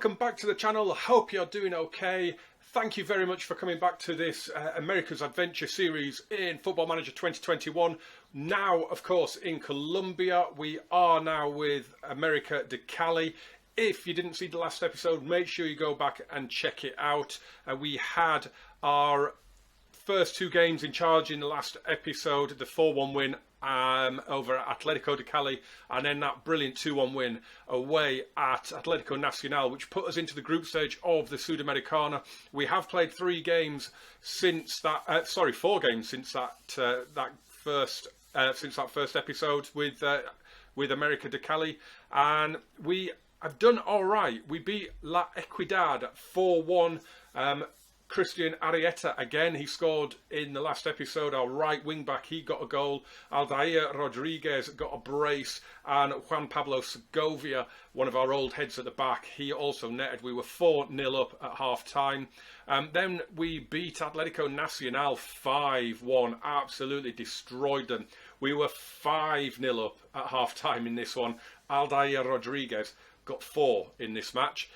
welcome back to the channel. I hope you're doing okay. Thank you very much for coming back to this America's Adventure series in Football Manager 2021. Now, of course, in Colombia. We are now with America de Cali. If you didn't see the last episode, make sure you go back and check it out. We had our first two games in charge in the last episode, the 4-1 win over Atletico de Cali, and then that brilliant 2-1 win away at Atlético Nacional, which put us into the group stage of the Sudamericana. We have played 4 games since that. Four games since that first episode with America de Cali, and we have done all right. We beat La Equidad 4-1. Christian Arrieta again, he scored in the last episode. Our right wing back, he got a goal. Aldair Rodriguez got a brace, and Juan Pablo Segovia, one of our old heads at the back, he also netted. We were 4-0 up at half time. Then we beat Atlético Nacional 5-1, absolutely destroyed them. We were 5-0 up at half time in this one. Aldair Rodriguez got 4 in this match.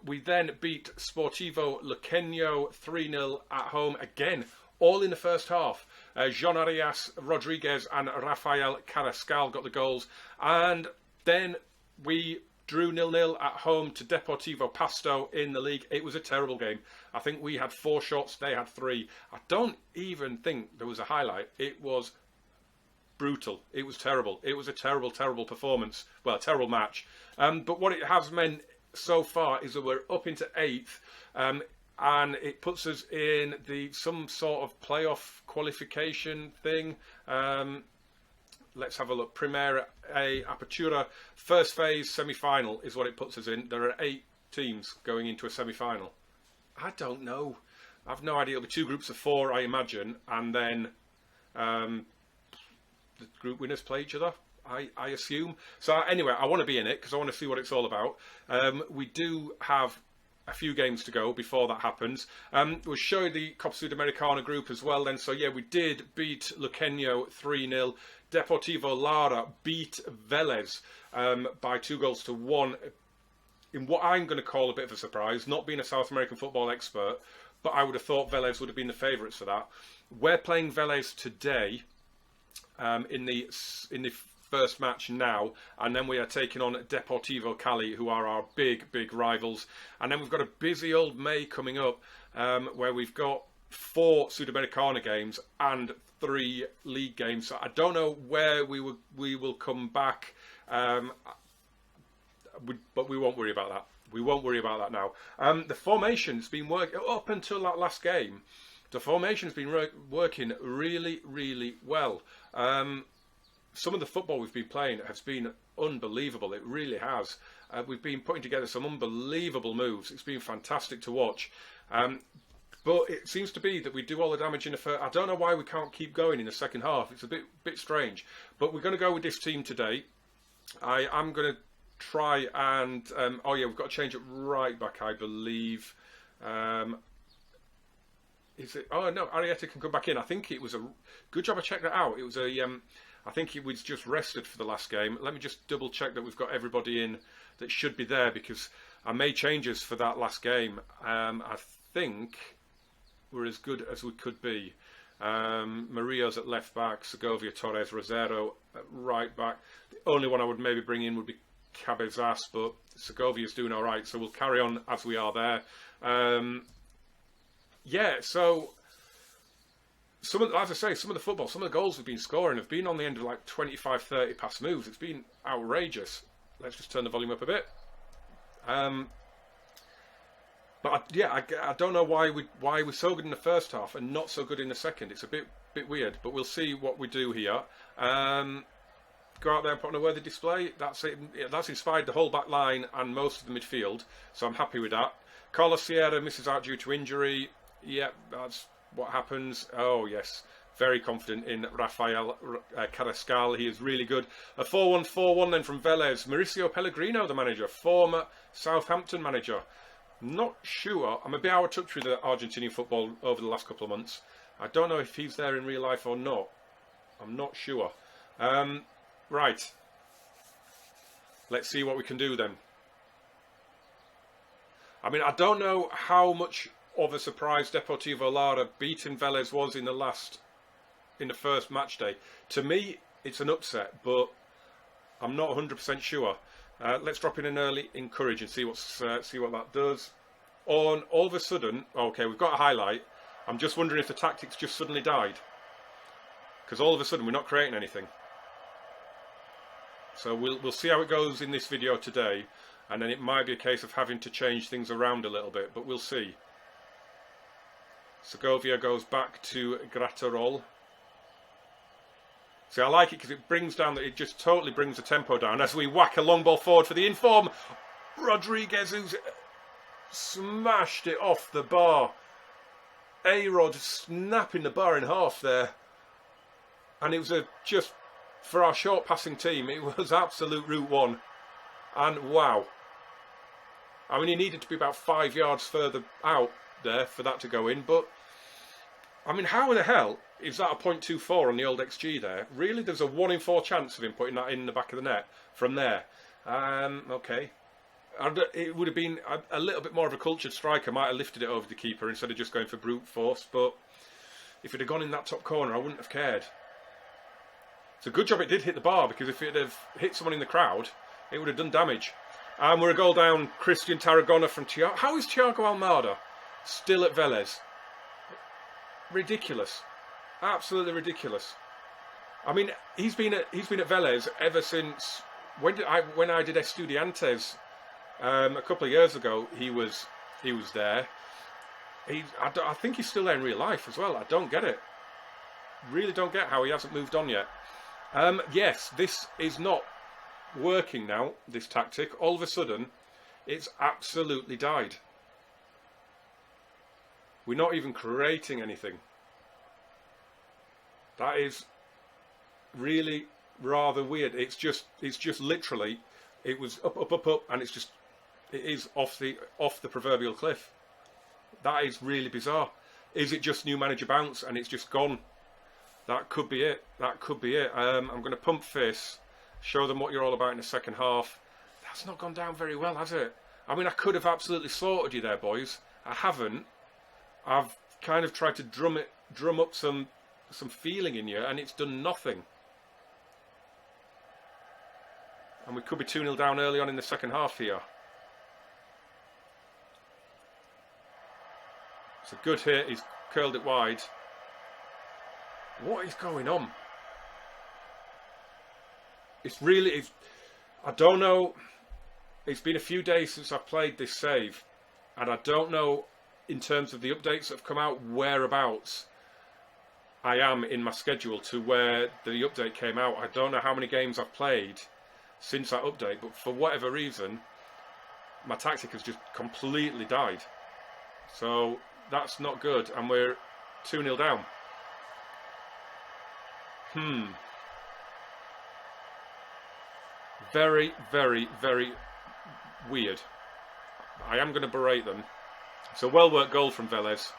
We then beat Sportivo Luqueño 3-0 at home, again, all in the first half. Jean Arias Rodriguez and Rafael Carrascal got the goals. And then we drew 0-0 at home to Deportivo Pasto in the league. It was a terrible game. I think we had 4 shots, they had 3. I don't even think there was a highlight. It was brutal. It was terrible. It was a terrible, terrible performance. Well, a terrible match. But what it has meant so far is that we're up into 8th, and it puts us in some sort of playoff qualification thing. Let's have a look. Primera Apertura, first phase, semi-final is what it puts us in. There are 8 teams going into a semi-final. I don't know. I've no idea. It'll be 2 groups of 4, I imagine, and then the group winners play each other, I assume. So anyway, I want to be in it because I want to see what it's all about. We do have a few games to go before that happens. We'll show you the Copa Sudamericana group as well then. So yeah, we did beat Luqueño 3-0. Deportivo Lara beat Velez by 2-1 in what I'm going to call a bit of a surprise, not being a South American football expert, but I would have thought Velez would have been the favourites for that. We're playing Velez today in the first match now, and then we are taking on Deportivo Cali, who are our big rivals. And then we've got a busy old May coming up, where we've got 4 Sudamericana games and 3 league games. So I don't know where we will come back, but we won't worry about that. We won't worry about that now. The formation's been working up until that last game. The formation's been working really, really well. Some of the football we've been playing has been unbelievable. It really has. We've been putting together some unbelievable moves. It's been fantastic to watch. But it seems to be that we do all the damage in the first. I don't know why we can't keep going in the second half. It's a bit strange. But we're going to go with this team today. I am going to try and... oh yeah, we've got to change it right back, I believe. Is it? Oh no, Arrieta can come back in. I think it was a good job. I checked that out. It was a. I think it was just rested for the last game. Let me just double check that we've got everybody in that should be there, because I made changes for that last game. I think we're as good as we could be. Murillo's at left back, Segovia, Torres, Rosero at right back. The only one I would maybe bring in would be Cabezas, but Segovia's doing all right, so we'll carry on as we are there. Yeah, so as I say, some of the goals we've been scoring have been on the end of like 25, 30 pass moves. It's been outrageous. Let's just turn the volume up a bit. But I don't know why we're so good in the first half and not so good in the second. It's a bit weird, but we'll see what we do here. Go out there and put on a worthy display. That's it. That's inspired the whole back line and most of the midfield, so I'm happy with that. Carlos Sierra misses out due to injury. Yep, that's what happens. Oh, yes. Very confident in Rafael Carrascal. He is really good. A 4-1 then from Velez. Mauricio Pellegrino, the manager. Former Southampton manager. Not sure. I'm a bit out of touch with the Argentinian football over the last couple of months. I don't know if he's there in real life or not. I'm not sure. Right. Let's see what we can do then. I mean, I don't know how much of a surprise Deportivo Lara beating Velez was in the first match day. To me, it's an upset, but I'm not 100% sure. Let's drop in an early encourage and see what that does. All of a sudden, okay, we've got a highlight. I'm just wondering if the tactics just suddenly died, because all of a sudden we're not creating anything. So we'll see how it goes in this video today, and then it might be a case of having to change things around a little bit, but we'll see. Segovia goes back to Graterol. See, I like it because it just totally brings the tempo down as we whack a long ball forward for the inform. Rodriguez, who's smashed it off the bar. A-Rod snapping the bar in half there. And it was just, for our short passing team, it was absolute Route 1. And wow. I mean, he needed to be about 5 yards further out there for that to go in. But, I mean, how the hell is that a 0.24 on the old XG there? Really? There's a 1 in 4 chance of him putting that in the back of the net from there. Okay. It would have been a little bit more of a cultured striker, might have lifted it over the keeper instead of just going for brute force. But if it had gone in that top corner, I wouldn't have cared. It's a good job it did hit the bar, because if it had hit someone in the crowd, it would have done damage. And we're a goal down. Christian Tarragona from Thiago. How is Thiago Almada still at Velez? Ridiculous. Absolutely ridiculous. I mean, he's been at Velez ever since when I did Estudiantes a couple of years ago. He was there. I think he's still there in real life as well. I don't get it. Really don't get how he hasn't moved on yet. Yes, this is not working now, this tactic. All of a sudden, it's absolutely died. We're not even creating anything. That is really rather weird. It's just literally, it was up, and it is off the proverbial cliff. That is really bizarre. Is it just new manager bounce and it's just gone? That could be it. That could be it. I'm going to pump fists, show them what you're all about in the second half. That's not gone down very well, has it? I mean, I could have absolutely slaughtered you there, boys. I haven't. I've kind of tried to drum up some feeling in you, and it's done nothing. And we could be 2-0 down early on in the second half here. It's a good hit. He's curled it wide. What is going on? I don't know. It's been a few days since I've played this save, and I don't know, in terms of the updates that have come out, whereabouts I am in my schedule to where the update came out. I don't know how many games I've played since that update, but for whatever reason, my tactic has just completely died. So that's not good, and we're 2-0 down. Very, very, very weird. I am going to berate them. It's a well-worked goal from Velez.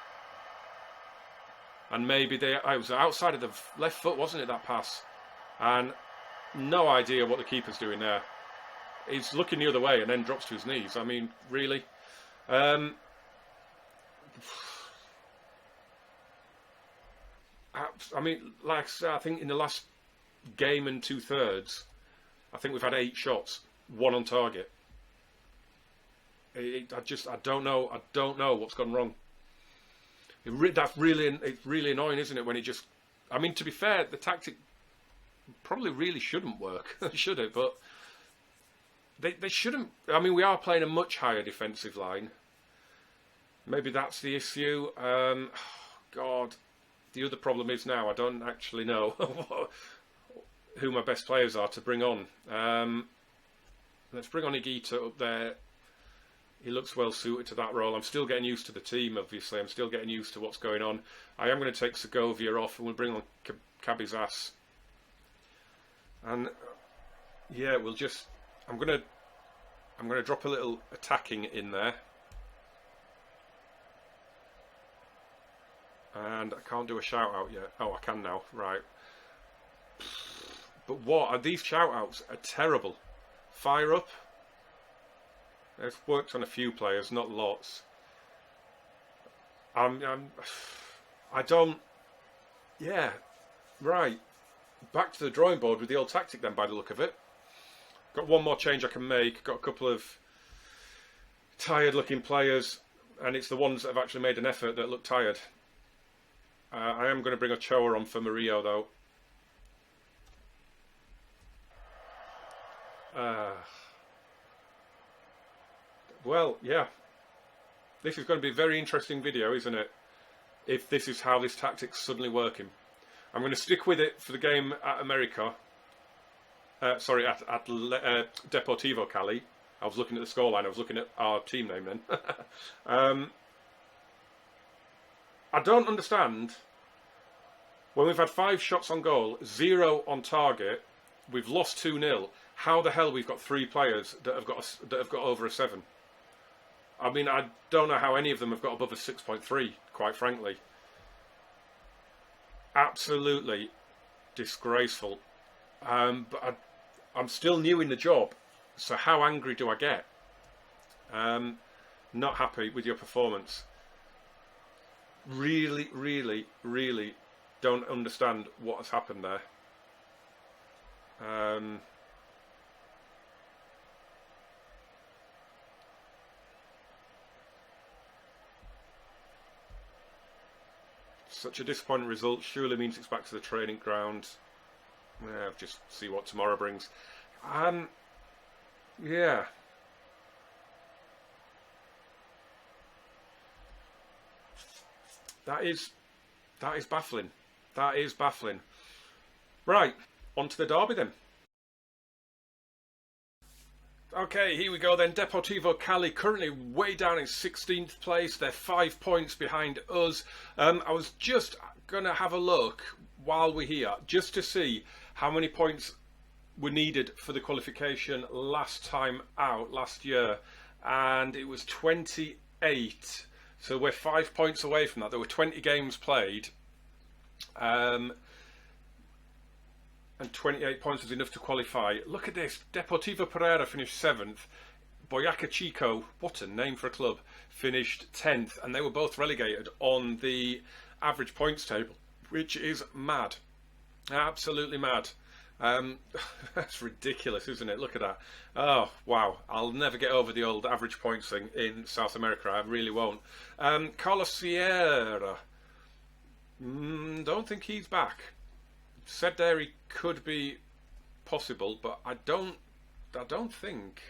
And maybe it was outside of the left foot, wasn't it, that pass? And no idea what the keeper's doing there. He's looking the other way and then drops to his knees. I mean, really? I mean, like I said, I think in the last game and 2/3, I think we've had 8 shots, 1 on target. I don't know. I don't know what's gone wrong. It's really annoying, isn't it? When it just, I mean, to be fair, the tactic probably really shouldn't work, should it? But they shouldn't. I mean, we are playing a much higher defensive line. Maybe that's the issue. God, the other problem is now I don't actually know who my best players are to bring on. Let's bring on Higuita up there. He looks well suited to that role. I'm still getting used to the team, obviously. I'm still getting used to what's going on. I am going to take Segovia off, and we'll bring on Cabezas. And yeah, we'll just. I'm going to drop a little attacking in there. And I can't do a shout out yet. Oh, I can now. Right. But what are these shout outs? Are terrible. Fire up. It's worked on a few players, not lots. I don't. Yeah, right. Back to the drawing board with the old tactic then, by the look of it. Got one more change I can make. Got a couple of tired-looking players, and it's the ones that have actually made an effort that look tired. I am going to bring Ochoa on for Murillo, though. Well, yeah. This is going to be a very interesting video, isn't it? If this is how this tactic's suddenly working. I'm going to stick with it for the game at America. Sorry, at Deportivo Cali. I was looking at the scoreline. I was looking at our team name then. I don't understand. When we've had 5 shots on goal, 0 on target, we've lost 2-0. How the hell we've got 3 players that have got over a 7? I mean, I don't know how any of them have got above a 6.3, quite frankly. Absolutely disgraceful. But I'm still new in the job, so how angry do I get? Not happy with your performance. Really, really, really don't understand what has happened there. Such a disappointing result surely means it's back to the training ground. Just see what tomorrow brings. Yeah. That is baffling. That is baffling. Right, on to the derby then. Okay, here we go then. Deportivo Cali currently way down in 16th place. They're 5 points behind us. I was just going to have a look while we're here, just to see how many points were needed for the qualification last time out, last year. And it was 28. So we're 5 points away from that. There were 20 games played. And 28 points was enough to qualify. Look at this. Deportivo Pereira finished 7th. Boyaca Chico, what a name for a club, finished 10th. And they were both relegated on the average points table, which is mad. Absolutely mad. That's ridiculous, isn't it? Look at that. Oh, wow. I'll never get over the old average points thing in South America. I really won't. Carlos Sierra. Don't think he's back. Said there he could be possible, but I don't think.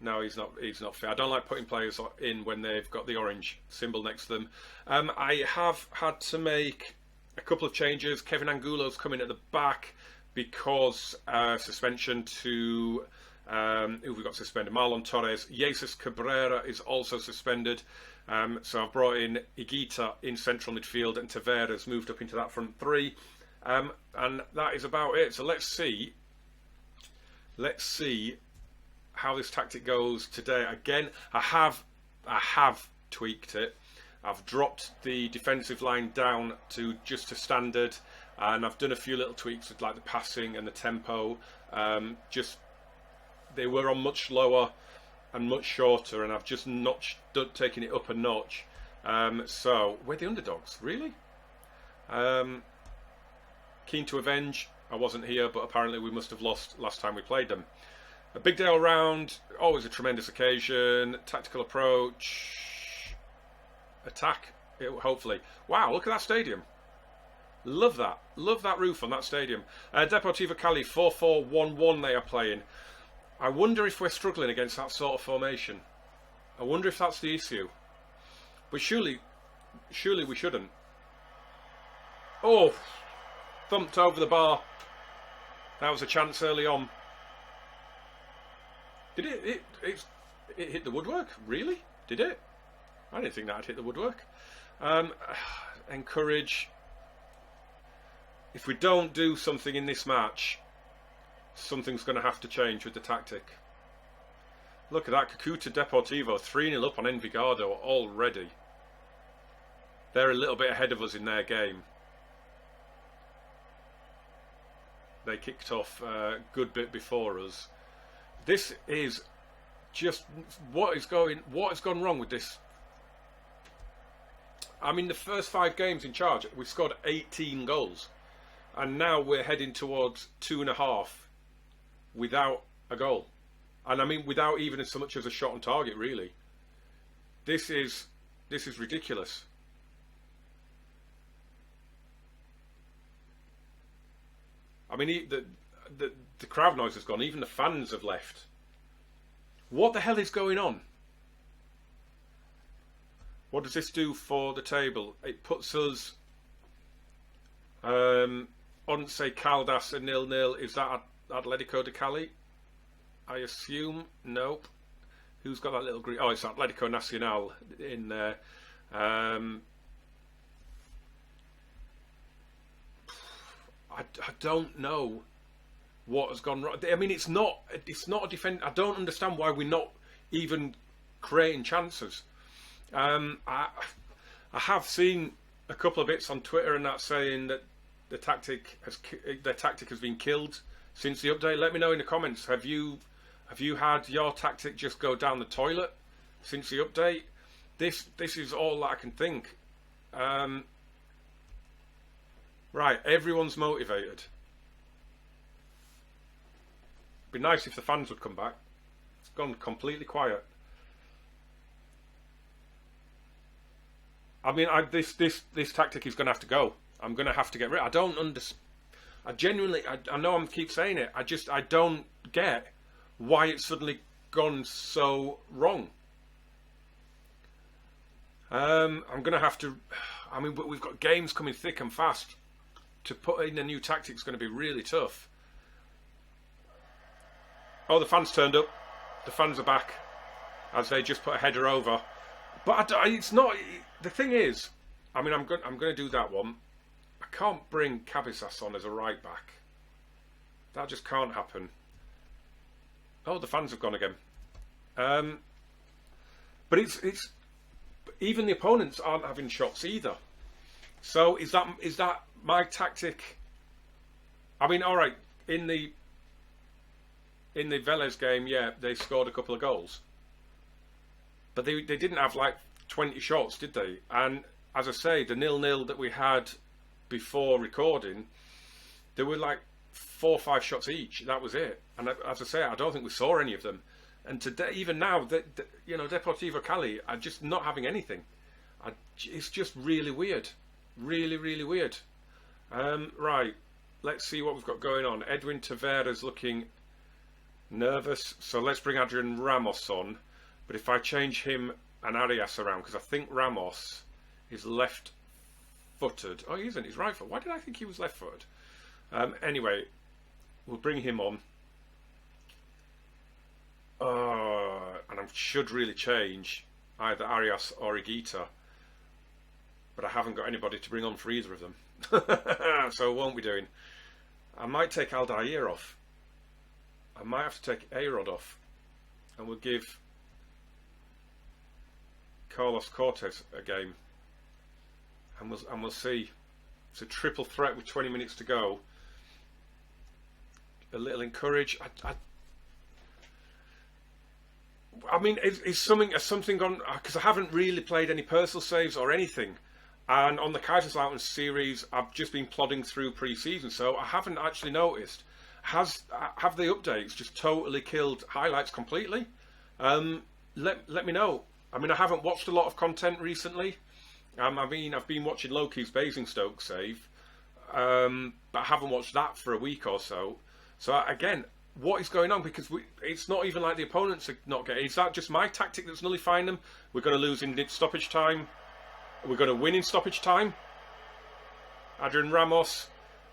No, he's not fit. I don't like putting players in when they've got the orange symbol next to them. I have had to make a couple of changes. Kevin Angulo's coming at the back because suspension to who we got suspended? Marlon Torres. Jesus Cabrera is also suspended. So I've brought in Higuita in central midfield, and Tavares moved up into that front three. And that is about it. So let's see how this tactic goes today. Again, I have tweaked it. I've dropped the defensive line down to just a standard, and I've done a few little tweaks with like the passing and the tempo. They were on much lower and much shorter, and I've just taken it up a notch. So we're the underdogs, really. Keen to avenge. I wasn't here, but apparently we must have lost last time we played them. A big day all round. Always a tremendous occasion. Tactical approach. Attack. Hopefully. Wow, look at that stadium. Love that. Love that roof on that stadium. Deportivo Cali 4-4-1-1 they are playing. I wonder if we're struggling against that sort of formation. I wonder if that's the issue. But surely we shouldn't. Oh! Thumped over the bar. That was a chance early on. Did it hit the woodwork? Really? Did it? I didn't think that would hit the woodwork. Encourage. If we don't do something in this match, something's going to have to change with the tactic. Look at that. Kakuta Deportivo 3-0 up on Envigado already. They're a little bit ahead of us in their game. They kicked off a good bit before us. This is just what has gone wrong with this? I mean, the first 5 games in charge, we scored 18 goals, and now we're heading towards 2.5 without a goal, and I mean without even so much as a shot on target. Really, this is ridiculous. I mean, the crowd noise has gone. Even the fans have left. What the hell is going on? What does this do for the table? It puts us on, say, Caldas at 0-0. Is that Atletico de Cali? I assume. Nope. Who's got that little green? Oh, it's Atletico Nacional in there. I don't know what has gone wrong. I mean, it's not a defend. I don't understand why we're not even creating chances. I have seen a couple of bits on Twitter and that saying that their tactic has been killed since the update. Let me know in the comments. Have you had your tactic just go down the toilet since the update? This is all that I can think. Right, everyone's motivated. It'd be nice if the fans would come back. It's gone completely quiet. I mean, this tactic is going to have to go. I'm going to have to get rid. I don't understand. I genuinely, I know I keep saying it. I don't get why it's suddenly gone so wrong. I'm going to have to. I mean, but we've got games coming thick and fast. To put in a new tactic is going to be really tough. Oh, the fans turned up. The fans are back as they just put a header over. But it's not. The thing is, I mean, I'm going to do that one. I can't bring Cabezas on as a right back. That just can't happen. Oh, the fans have gone again. But it's even the opponents aren't having shots either. So is that my tactic? I mean, all right, in the Velez game, yeah, they scored a couple of goals, but they didn't have like 20 shots, did they? And as I say, the 0-0 that we had before recording, there were like 4 or 5 shots each. That was it. And as I say, I don't think we saw any of them. And today, even now, Deportivo Cali are just not having anything. It's just really weird. Really, really weird. Right, let's see what we've got going on. Edwin Tavera's looking nervous, so let's bring Adrian Ramos on. But if I change him and Arias around, because I think Ramos is left-footed. Oh, he isn't. He's right-footed. Why did I think he was left-footed? Anyway, we'll bring him on. And I should really change either Arias or Higuita. But I haven't got anybody to bring on for either of them. So I won't be doing. I might take Aldair off. I might have to take A-Rod off. And we'll give Carlos Cortez a game. And we'll see. It's a triple threat with 20 minutes to go. A little encourage. I mean, is something gone? Because I haven't really played any personal saves or anything. And on the Kaiserslautern series, I've just been plodding through pre-season, so I haven't actually noticed. Have the updates just totally killed highlights completely? Let me know. I mean, I haven't watched a lot of content recently. I've been watching Loki's Basingstoke save, but I haven't watched that for a week or so. So again, what is going on? Because it's not even like the opponents are not getting. Is that just my tactic that's nullifying them? We're going to lose in stoppage time. We're going to win in stoppage time. Adrian Ramos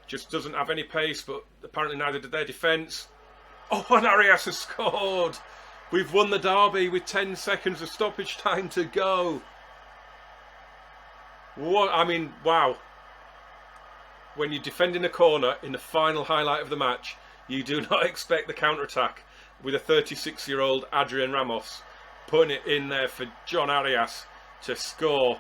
just doesn't have any pace, but apparently neither did their defence. Oh, and Arias has scored. We've won the derby with 10 seconds of stoppage time to go. What? I mean, wow. When you're defending a corner in the final highlight of the match, you do not expect the counter-attack with a 36-year-old Adrian Ramos putting it in there for John Arias to score.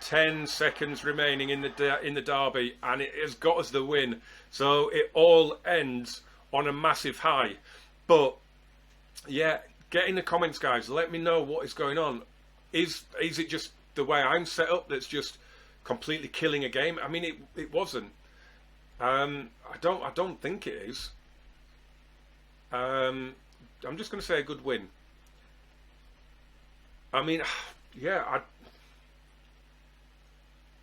10 seconds remaining in the derby, and it has got us the win. So it all ends on a massive high. But yeah, Get in the comments, guys. Let me know what is going on. Is it just the way I'm set up that's just completely killing a game? I mean, it wasn't. I don't think it is. I'm just going to say a good win. I mean, yeah, I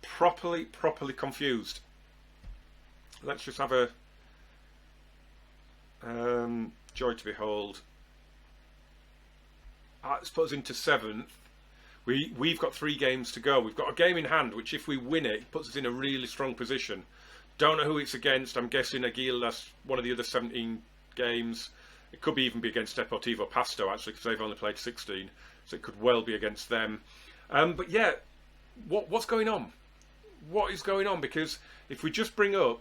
properly confused. Let's just have a joy to behold. Let's put us into 7th. We've got 3 games to go. We've got a game in hand, which if we win it, puts us in a really strong position. Don't know who it's against. I'm guessing Aguil, that's one of the other 17 games. It could even be against Deportivo Pasto, actually, because they've only played 16. So it could well be against them. But yeah, what's going on? What is going on? Because if we just bring up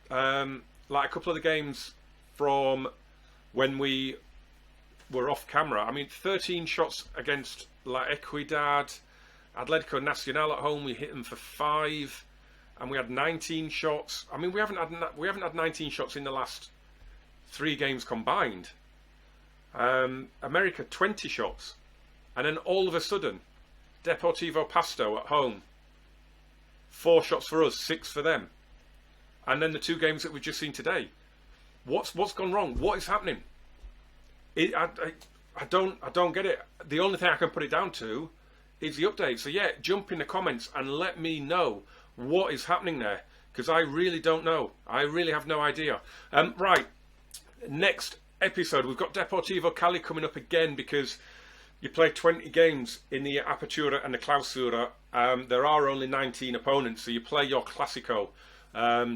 like a couple of the games from when we were off camera. I mean, 13 shots against La Equidad, Atletico Nacional at home. We hit them for 5, and we had 19 shots. I mean, we haven't had 19 shots in the last 3 games combined. America 20 shots, and then all of a sudden, Deportivo Pasto at home, 4 shots for us, 6 for them, and then the 2 games that we've just seen today. What's gone wrong? What is happening? I don't get it. The only thing I can put it down to is the update. So yeah, jump in the comments and let me know what is happening there, because I really don't know. I really have no idea. Right, next episode we've got Deportivo Cali coming up again, because you play 20 games in the Apertura and the Clausura. There are only 19 opponents, so you play your Clásico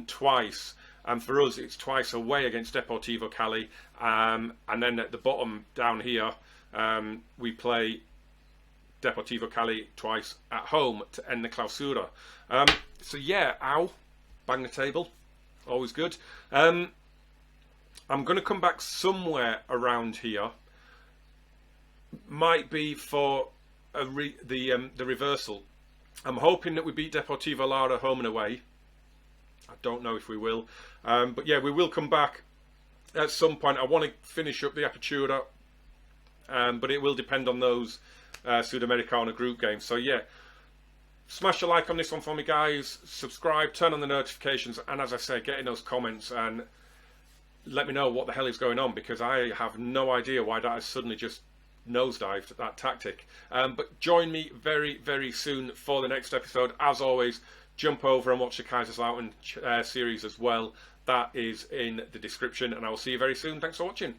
twice. And for us, it's twice away against Deportivo Cali. And then at the bottom down here, we play Deportivo Cali twice at home to end the Clausura. So yeah, ow, bang the table, always good. I'm going to come back somewhere around here. Might be for the reversal. I'm hoping that we beat Deportivo Lara home and away. I don't know if we will. But yeah, we will come back at some point. I want to finish up the Apertura, but it will depend on those Sudamericana group games. So yeah, smash a like on this one for me, guys. Subscribe, turn on the notifications, and as I say, get in those comments and let me know what the hell is going on, because I have no idea why that has suddenly just nosedived, that tactic. But join me very, very soon for the next episode. As always, jump over and watch the Kaiserslautern series as well. That is in the description, and I will see you very soon. Thanks for watching.